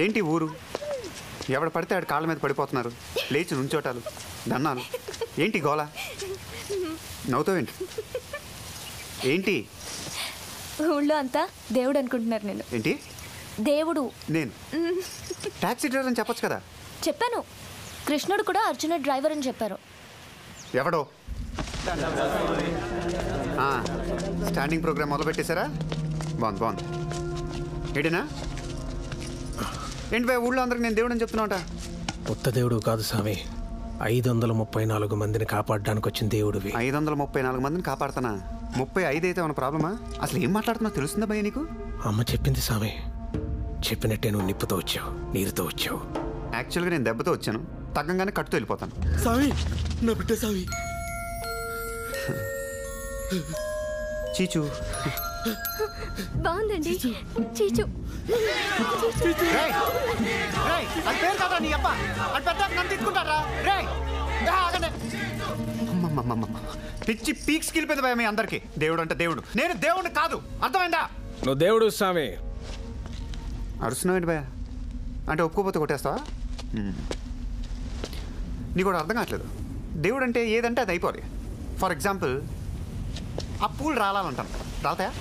ఏంటి ఊరు? ఎవడ పడితే ఆడు కాళ్ళ మీద పడిపోతున్నారు, లేచి నుంచోటాలు, దన్నాలు. ఏంటి గోళ? నవ్వుతావేంటి? ఏంటి ఊళ్ళో అంతా దేవుడు అనుకుంటున్నారు. నేను ఏంటి దేవుడు? నేను టాక్సీ డ్రైవర్ అని చెప్పొచ్చు కదా. చెప్పాను. కృష్ణుడు కూడా అర్జునుడు డ్రైవర్ అని చెప్పారు. ఎవడో స్టాండింగ్ ప్రోగ్రామ్ మొదలు పెట్టేశారా? బాగుంది బాగుంది. ఏంటినా ఏంటి బాయ్, ఊళ్ళో అందరికి నేను దేవుడు అని చెప్తున్నావుట. కొత్త దేవుడు కాదు స్వామి, 534 మందిని కాపాడడానికి వచ్చిన దేవుడివి. 534 మందిని కాపాడుతానా? 35 అయితే మన ప్రాబ్లమా? అసలు ఏం మాట్లాడుతున్నావు తెలుస్తుందా భయ్య నీకు? అమ్మ చెప్పింది స్వామి, చెప్పినట్టే నువ్వు నిప్పుతో వచ్చావు, నీరుతో వచ్చావు. యాక్చువల్గా నేను దెబ్బతో వచ్చాను, తగ్గంగానే కట్టుతో వెళ్ళిపోతాను. స్వామి నా బిడ్డ స్వామి. చీచు బాగుందండి. చీచు పిచ్చి పీక్స్ కిలిపోయింది భయ మీ అందరికి. దేవుడు అంటే దేవుడు, నేను దేవుడిని కాదు, అర్థమైందా? నువ్వు దేవుడు స్వామి. అరుస్తున్నావేంటి భయ? అంటే ఒప్పుకోపోతే కొట్టేస్తావా? నీకు కూడా అర్థం కావట్లేదు. దేవుడు అంటే ఏదంటే అది అయిపోవాలి. ఫర్ ఎగ్జాంపుల్ ఆ పూలు రాలాలంటాను, రాలుతాయా?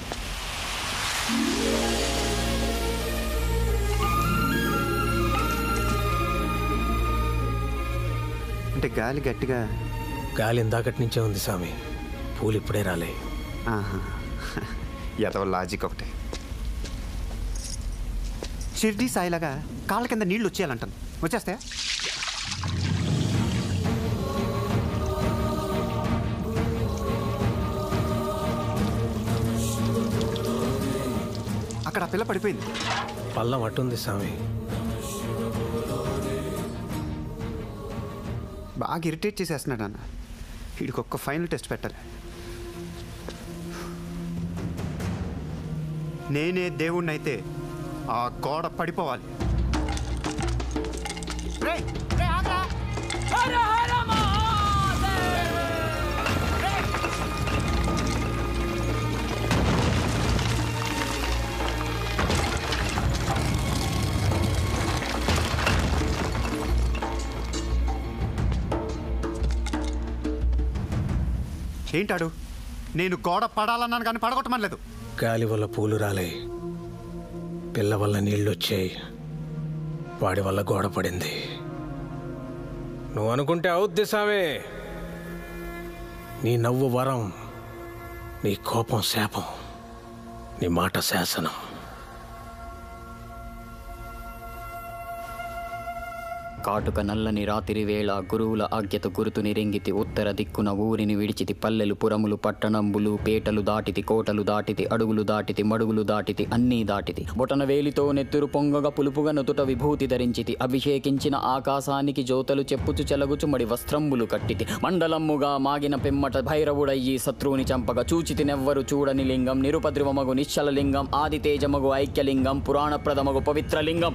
అంటే గాలి గట్టిగా, గాలి ఇందాకటి నుంచే ఉంది స్వామి, పూలు ఇప్పుడే రాలే. ఎదవ లాజిక్ ఒకటే. షిర్డీ సాయిలాగా కాళ్ళ కింద నీళ్ళు వచ్చేయాలంటాను, వచ్చేస్తాయా? అక్కడ ఆ పిల్ల పడిపోయింది. పల్లం అట్టుంది స్వామి. బాగా ఇరిటేట్ చేసేస్తున్నాడు అన్న. వీడికి ఒక్క ఫైనల్ టెస్ట్ పెట్టాలి. నేనే దేవుణ్ణి అయితే ఆ గోడ పడిపోవాలి. ఏంటాడు? నేను గోడ పడాలన్నాను కానీ పడగొట్టమనలేదు. గాలి వల్ల పూలు రాలే, పిల్ల వల్ల నీళ్ళు వచ్చాయి, వాడి వల్ల గోడ పడింది. నువ్వు అనుకుంటే అవుద్ది స్వామి. నీ నవ్వు వరం, నీ కోపం శాపం, నీ మాట శాసనం. కాటుక నల్లని రాత్రి వేళ గురువుల ఆజ్ఞత గురుతు నిరింగితి. ఉత్తర దిక్కున ఊరిని విడిచితి. పల్లెలు పురములు పట్టణంబులు పేటలు దాటితి. కోటలు దాటితి. అడుగులు దాటితి. మడుగులు దాటితి. అన్నీ దాటితి. బొటన వేలితో నెత్తురు పొంగగా పులుపుగా నుదుట విభూతి ధరించితి. అభిషేకించిన ఆకాశానికి జ్యోతలు చెప్పుచు చెలగుచు మడి వస్త్రంబులు కట్టితి. మండలమ్ముగా మాగిన పిమ్మట భైరవుడయ్యి శత్రువుని చంపగా చూచితి నెవ్వరు చూడని లింగం. నిరుపద్రివమగు నిశ్చల లింగం. ఆదితేజమగు ఐక్యలింగం. పురాణ ప్రథమగు పవిత్రలింగం.